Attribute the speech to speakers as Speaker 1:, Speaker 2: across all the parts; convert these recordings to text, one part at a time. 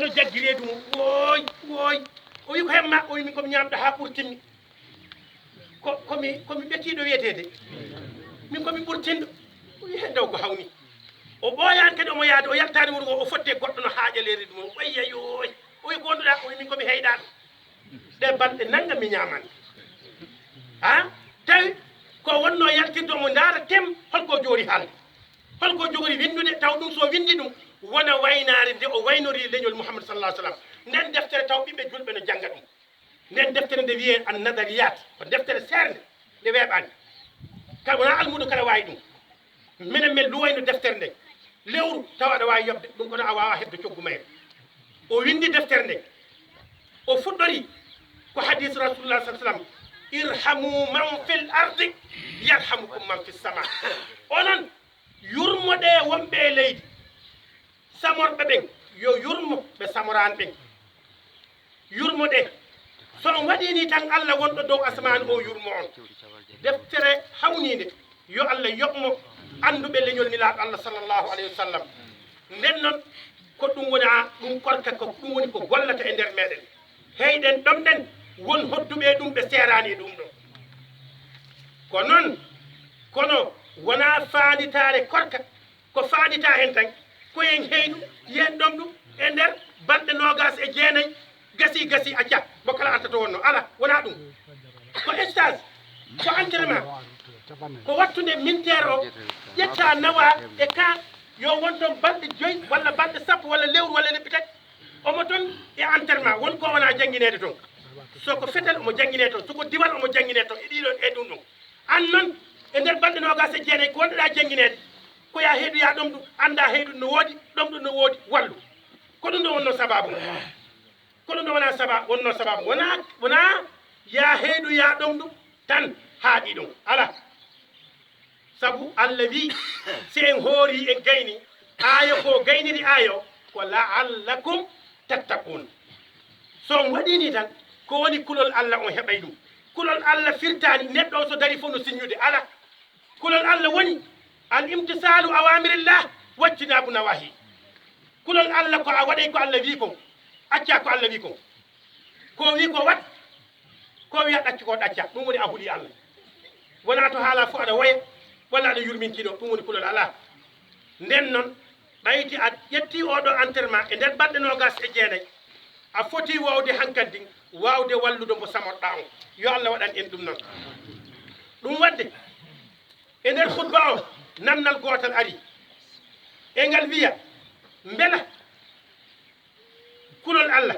Speaker 1: no jaggiree ɗum woy woy o wi ko hemma o wi min komi ñamɗo ha ɓurtinmi komi ɓettiɗo wiyetede min komi ɓurtinɗo o wi he daw ko hawni o ɓooyani kadi omo yaade o yaltani wuuro ngo o fotte goɗɗo no haaƴaleri ɗum o ɓayya yoy o wi ko wonduɗa o wi min komi heyɗaɗo ɗe balɗe nangam mi ñamani ha tawi ko wonno yaltirde omo ndaara tem holko joori haalde holko jogori windude taw ɗum so windi ɗum wona waynare nde o waynori leñol mouhammad sallah sallam nden deftere taw ɓiɓɓe julɓe no jangga ɗum nden deftere nde wiye an nadariyat ko deftere serde nde weeɓani kala wona almuɗo kala wawi ɗum minen min luwayno deftere nde lewru taw aɗa wawi yobde ɗum kono a wawa hebde coggu mayre o windi deftere nde o fuɗɗori ko hadis rasulullah sa sallam irhamu man fil ardi yarhamukum man fis sama onon yurmoɗe wonɓe e leydi samorɓe ɓen yo yurmo ɓe samorani ɓen yurmoɗe so on waɗini tan allah wonɗo dow asman o yurmo on deftere hawnide yo allah yoɓmo anduɓe leñol nelaɗo allah sallllahu alayhi wa sallam nden noon ko ɗum woni ɗum korka ko ɗum woni ko gollata e nder meɗen heyɗen ɗomɗen won hodduɓe ɗum ɓe serani ɗum ɗo ko noon kono wona faanditare korka ko faandita hen tan koyen heyɗu yen ɗom ɗum e nder balɗe nogas e jeenayyi gasi acca mo kala artata wonno ala wona ɗum ko stage ko entraînement ko wattude militaire o ƴetta nawa e ka yo won toon balɗe 5 walla balɗe 10 walla lewru walla lebbi tati omo toon e entraînement won ko wona jangguinede toon soko fetel omo jangguine toon soko diwal omo jangguine toon e ɗiɗon e ɗum ɗum an noon e nder balɗe nogas e jeenayyi ko wonɗoɗa jangguinede ko ya heyɗoya ɗom ɗum anda heyɗude no woodi ɗom ɗum no woodi wallu ko ɗum ɗo wonno sababu ko ɗum ɗo wona sababu wonno sababu wona ya heyɗoya ɗom ɗum tan haaɗi ɗum ala sabu allah wi si en hoori en gayni aayo ko gayniri aayo ko la'allakum tattaqun so on waɗini tan ko woni kulol allah on heɓay ɗum kulol allah firtani neɗɗo o so dari fof no signude ala kulol allah woni al imtisalu awamirillah waccinabu nawahi kulol allah ko a waɗay ko allah wi kon acca ko allah wi kon ko wi ko wat ko wiya ɗacca ko ɗacca ɗum woni a huuɗi allah wona to haala fof aɗa woya walla aɗa yurminkiɗo ɗum woni kulol ala nden noon ɓayti a ƴetti oɗo entraînement e nder balɗe nogas e jeenayyi a foti wawde hankkadi wawde wallude mo samorɗa on yo allah waɗan en ɗum noon ɗum wadde e nder khutba o namnal gotal ari e ngal wiya beela kulol allah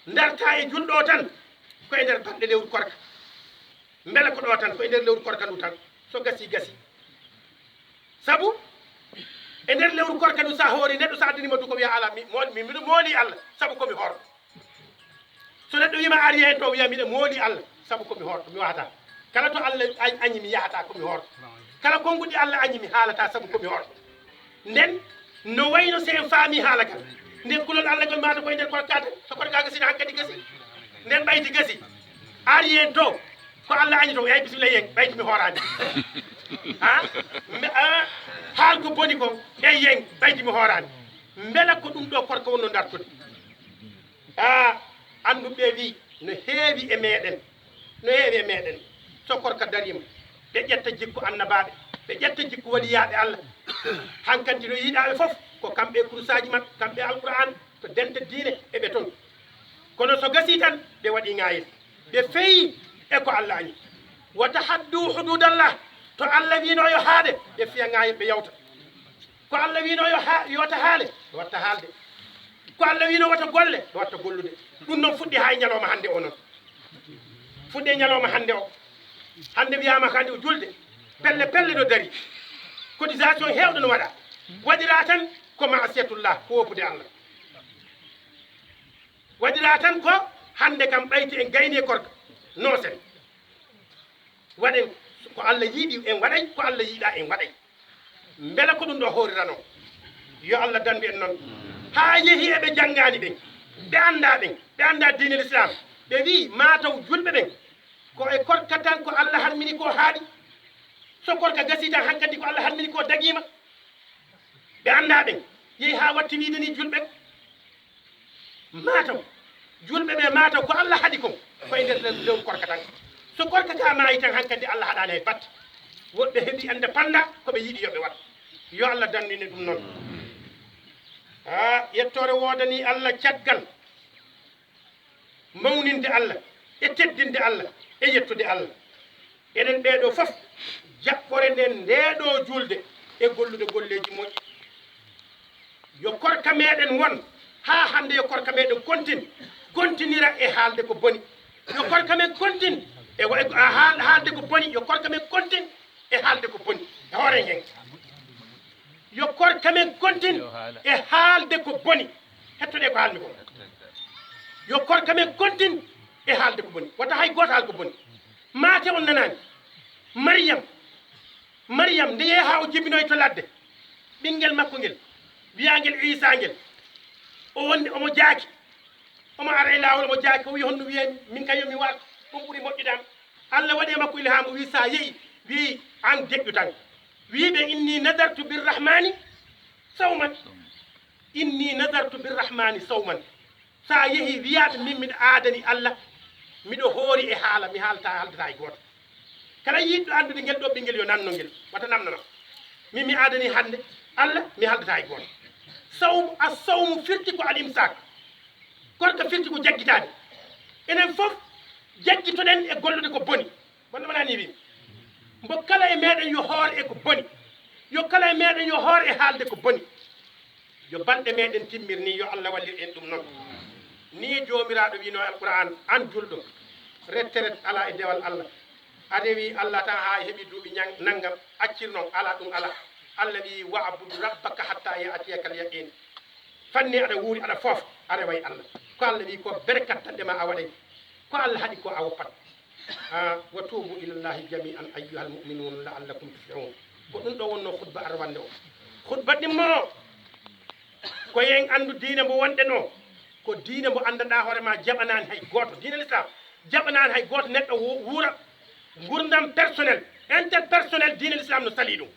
Speaker 1: darta e julɗo tan ko e nder balɗe lewru korka beela ko ɗo tan ko e nder lewru korka ndu tan so gasi sabu e nder lewru korka ndu sa hoori neɗɗo sa addinima du ko wiya ala miɗo mooli allah sabu komi horɗo so neɗɗo wima ari hen to wiya miɗo mooli allah sabu komi horɗo mi wahata kala to allah añi mi yahata komi horɗo kala konguɗi allah añi mi haalata sabu komi horɗo nden no wayno se en faami haala kal nden kulol allah ngol mata koye nder korkata so korka gasina hankkadi gasi nden ɓayti gasi ari hen to ko allah añi to yay bisimilla yen ɓayti mi horani haal ko boni ko e yen ɓayti mi horani beela ko ɗum ɗo korka wonno dartude anduɓe wi no heewi e meɗen so korka darima ɓe ƴetta jikku annabaɓe ɓe ƴetta jikku waliyaɓe allah hankkadi no yiiɗaɓe foof ko kamɓe kurusaji mabɓe kamɓe alqouran to dente diine eɓe toon kono so gasi tan ɓe waɗi ŋayil ɓe feeyi e ko allah añi wa tahaddu hududallah to allah wino yo haade ɓe fiya ŋayil ɓe yawta ko allah wino yo wata haale ɓe watta haalde ko allah wino wata golle ɓe watta gollude ɗum noon fuɗɗi ha e ñalawma hande o noon fuɗɗi e ñalawma hande o hande wiyama kandi o julde pelle ɗo dari cotisation hewɗo no waɗa waɗira tan ko masiyatullah ko wopude allah waɗira tan ko hande kam ɓayti en gayni e korka nosen waɗen ko allah yiiɗi en waɗay ko allah yiiɗa en waɗay beela ko ɗum ɗo hoorirano yo allah dandu en noon ha yeehi eɓe janggani ɓen ɓe anda diine l'islam ɓe wi mataw julɓe ɓen ko e korka tan ko allah harmini ko haaɗi so korka gasi tan hankkadi ko allah harmini ko daguima ɓe anda ɓen yeehi ha watti wiide ni julɓe mataw julɓe ɓe mataw ko Allah haɗi kon koye nder lewru korka tan so korka ka maayi tan hankkadi Allah haɗani e batte woɓɓe heeɓi ande panda koɓe yiiɗi yoɓe wat yo Allah dandine ɗum noon yettore wodani Allah caggal mawninde Allah e teddinde Allah e yettude Allah enen ɓeɗo fof jaɓɓore nden ndeɗo julde e gollude golleji moƴƴi yo korka meɗen won ha hande yo korka meɗen continira e haalde ko boni yo korka men contine e haalde ko boni yo korka men contine e haalde ko boni e hoore hen yo korka men contine e haalde ko boni hettoɗe ko haalmi ko yo korka men contine e haalde ko boni wata hay goto haal ko boni maate on nanani Maryam nde yeeha o jibinoy to ladde ɓinguel makko ngel wiyagel Isa ngel o wonde omo jaaki omo ara e lawol omo jaaki o wi honno wiyami min kañum mi waat ɗum ɓuuri moƴƴidam Allah waɗi makko ilhamu wi sa yeehi wi an deƴƴu tan wiɓe inni nadartu birrahmani sawman sa yeehi wiyaɓe min miɗo aadani Allah miɗo hoori e haala mi haaldata e goto kala yiɗɗo andude ngel ɗo ɓinguel yo nanno ngel wata namnoma min mi aadani hande Allah mi haaldata e goto sawmu firti ko al imsak korka firti ko jaggitade enen fof jaggitoɗen e gollude ko boni walla wonani wimi mbo kala e meɗen yo hoor e ko boni yo kala e meɗen yo hoor e haalde ko boni yo balɗe meɗen timmir ni yo Allah wallir en ɗum noon ni jomiraɗo wino alquran an julɗo retteret ala e dewal Allah ade wi Allah tan ha heeɓi duuɓi naggam accir noon ala ɗum ala Allah wi wa'budu rabbaka hatta ya'tiyakal yaqin fanni aɗa wuuri aɗa foof aɗa way Allah ko Allah wi ko berkattandema a waɗay ko Allah haɗi ko a woppat wa tubu ilallahi jami'an ayyuhal mu'minun la'allakum tuflihun ko ɗum ɗo wonno khutba arwande o khutba ɗimmo ko yen andu diine mo wonɗen o ko diine mo andanɗa hoorema jaɓanani hay goto diine l'islam jaɓanani hay goto neɗɗo wuura gurdam personnel interpersonnel diine l'islam no sali ɗum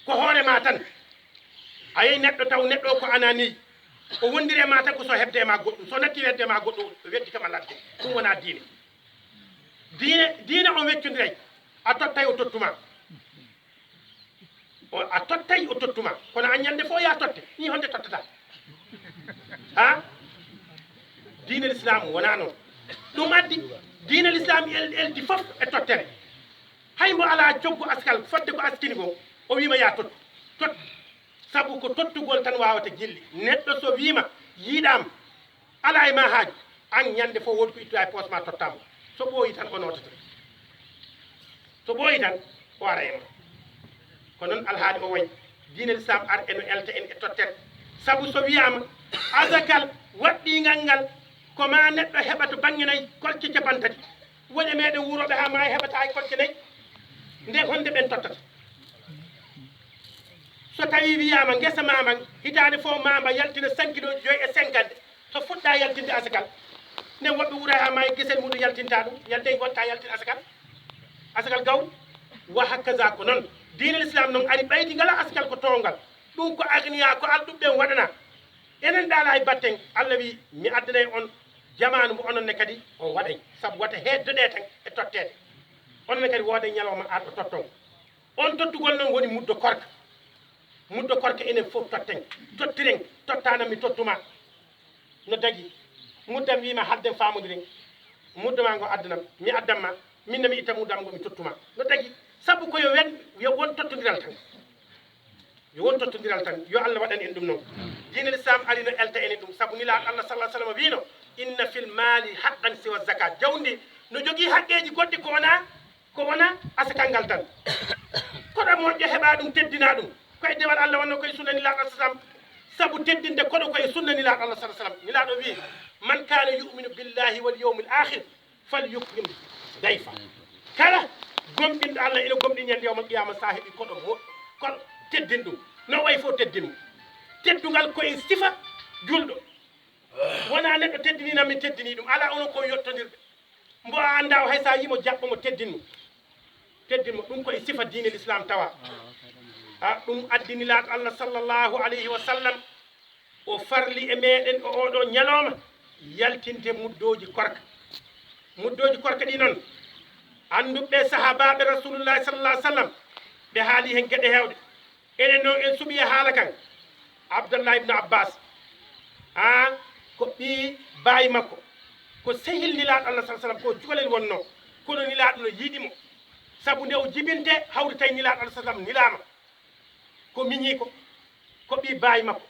Speaker 1: ko hoorema tan a yeyi neɗɗo taw neɗɗo o ko anani o wondire ma tan ko so hebde ma goɗɗum so natti wedde ma goɗɗum weddi kam a ladde ɗum wona diine on weccodiray a tottay o tottuma o tottuma kono a ñande fo ya totte ni honde tottata diine l'islam wona noon ɗum addi diine l'islam eldi fof e tottere hay mo ala coggu askal fodde ko askini ko o wima ya tot sabu ko tottugol tan wawata jilli neɗɗo so wima yiiɗam ala e ma haaju an ñande fof woni ko ittoya e poche ma tottama so ɓooyi tan o notata so ɓooyi tan o ara ema ko noon alhaali o wayi diine l'islam ar eno elta en e tottere sabu so wiyama asakal waɗɗingal ngal koma neɗɗo heɓa to banggue nayyi kolce capantati woni meɗen wuroɓe ha maayi heɓata hay kolce nayyi nde honde ɓen tottata so tawi wiyama guesa mama hitande fof mama yaltina 5 kilos 5,50 so fuɗɗa yaltinde asakal nden woɓɓe wuura ha maayi guesel muɗum yaltinta ɗum yalde gonta yaltin asakal gaw wa hakaza ko noon diine l'islam noon ari ɓaydi ngala asakal ko towgal ɗum ko agniya ko alɗuɓɓen waɗana enen ɗala e batten Allah wi mi addanay on jamanu mo ononne kadi on waɗay saabu wata heddoɗe tan e tottede ononne kadi wooday ñalawma arɗo totton on tottugol noon woni muddo korka enen fof tottiren tottana mi tottuma no dagi muddam wima hadden famodiren muddoma ngo addanam mi addanma minne mi itta muddam ngo mi tottuma no dagi saabu ko yo won tottodiral tan yo Allah waɗan en ɗum noon diine l'islam ari no elta enen ɗum saabu nilaaɗo Allah sallah sallam wino inna fil mali haqqan siwa zakat jawdi no jogui haqqeji goɗɗi ko wona asakal ngal tan koɗo moƴƴo heɓa ɗum teddina ɗum koye dewal Allah wonno koye sunna nilaaɗo Allah sallam saabu teddinde koɗo koye sunna nilaaɗo Allah sallah sallam nilaaɗo wi man kana yuminu billahi wal yawmil akhir falyukrim dayfa kala gomɗinɗo Allah ina gomɗi ñande yawmal qiyama sa heeɓi koɗo teddin ɗum no way fof teddinmo teddugal koye sifa julɗo wona neɗɗo teddinina min teddini ɗum ala onon koye yettodirɓe mbo a anda o hay sa yimo jaɓɓomo teddinmo ɗum koye sifa diine l'islam tawa ɗum addinilaaɗo Allah sallllahu alayhi wa sallam o farli e meɗen o oɗo ñalawma yaltinte muddoji korka ɗi noon annduɓe sahabaɓe rasulullahi sallallah alih w sallam ɓe haali hen gueɗe hewɗe enen noon en suɓi e haala kan abdallah ibnu abbas ko ɓi baayi makko ko sehil nilaɗo allah sa sallam ko cukalel wonno kono nilaɗo no yiiɗimo saabu nde o jibinte hawri tawi nilaɗo allah sa sallam nilama ko miñi ko ɓi baayi makko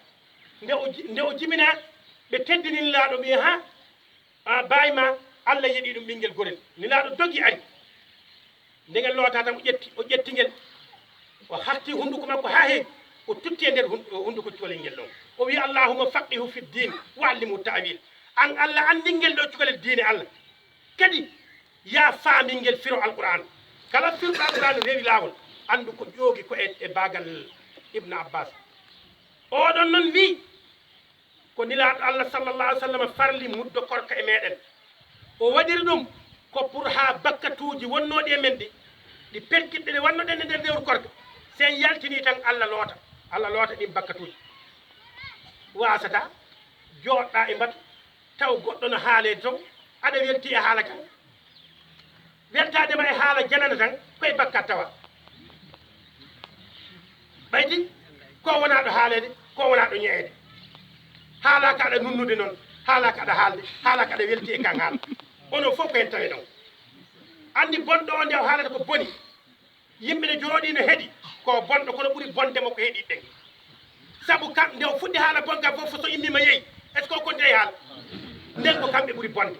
Speaker 1: nde o jibina ɓe teddini nilaɗo ɓi baayi ma allah yeeɗi ɗum ɓinguel gorel nilaɗo dogi ari ndegel loota tan o ƴettingel o harti hunduko makko ha heewi o tutti e nder hunduko cukalel ngel ɗon o wi allahuma faqihu fi din wa allimu tawil an allah andingel ɗo cukalel diine allah kadi ya faamingel firo alquran kala firɗo alquran rewi laawol andu ko ƴoogi ko e bagal ibnu abbas oɗon noon wi ko nilaɗo allah sallallah alih w sallam farli muddo korka e meɗen o waɗiri ɗum ko pour ha bakkatuji wonnoɗi e men ɗi perkiɗɗe ɗe wannoɗen e nder lewru korka sen yaltini tan allah loota ɗin bakkatuji wasata joɗɗa e mbatu taw goɗɗo no haalede toon aɗa welti e haala kan weltadema e haala janana tan koye bakkat tawa ɓaydi ko wona ɗo haalede ko wona ɗo ñeede haalaka aɗa nunnude noon haalaka aɗa haalde haalaka aɗa welti e kan haala onon fof ko hen tawe ɗon andi bonɗo o nde o haalata ko boni yimɓe ne jooɗi no heeɗi ko bonɗo kono ɓuuri bondemo ko heeɗi ɗen saabu kam nde o fuɗɗi haala bonka fof so immima yeeyi est ce que o konti e haala nden ko kamɓe ɓuuri bonde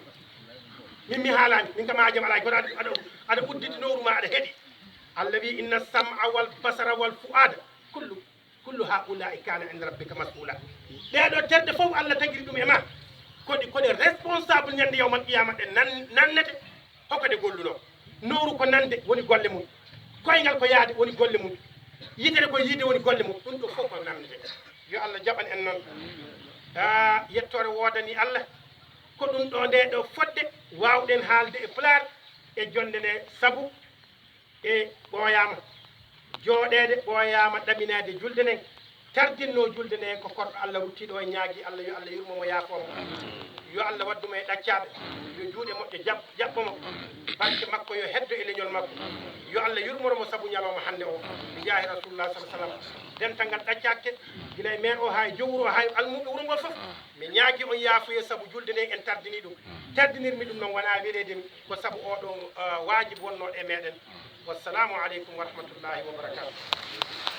Speaker 1: min mi haalani min kam hajam alay kono aɗa udditi nowru ma aɗa heeɗi allah wi inna sam'a wal basara wal fuada kullu haulai kana inda rabbika mas'ula ɗeɗo terɗe fof allah tagiri ɗum e ma koɗe responsable ñande yawmal qiyama ɗe nannete hokkode golluno nowru ko nande woni golle mum koyngal ko yaade woni golle mum yitere ko yiide woni golle mum ɗum ɗo fof ko namdete yo allah jaɓan en noon yettore woodani allah ko ɗum ɗo nde ɗo fodde wawɗen haalde e pulaar e jonde nde sabu e ɓooyama jooɗede ɓooyama ɗaminade julde nden tardinno julde nde ko korɗo allah ruttiɗo e ñaagui allah yo allah yurmomo yaafomo yo allah waddumo e ɗaccaɓe yo juuɗe moƴƴe jaɓɓomo barke makko yo heddo e leñol makko yo allah yurmoromo saabu ñalawma hande o mi jaahi rasulullah sa sallam dental ngal ɗaccakke guila e maire o ha e jowuro ha e almuɓe wuuro ngol foof mi ñaagui on yaafuye saabu julde nde en tardini ɗum tardinirmi ɗum noon wona weledemi ko saabu oɗo wajibi wonnoɗo e meɗen wassalamu aleykum wa rahmatullahi wa barakatuh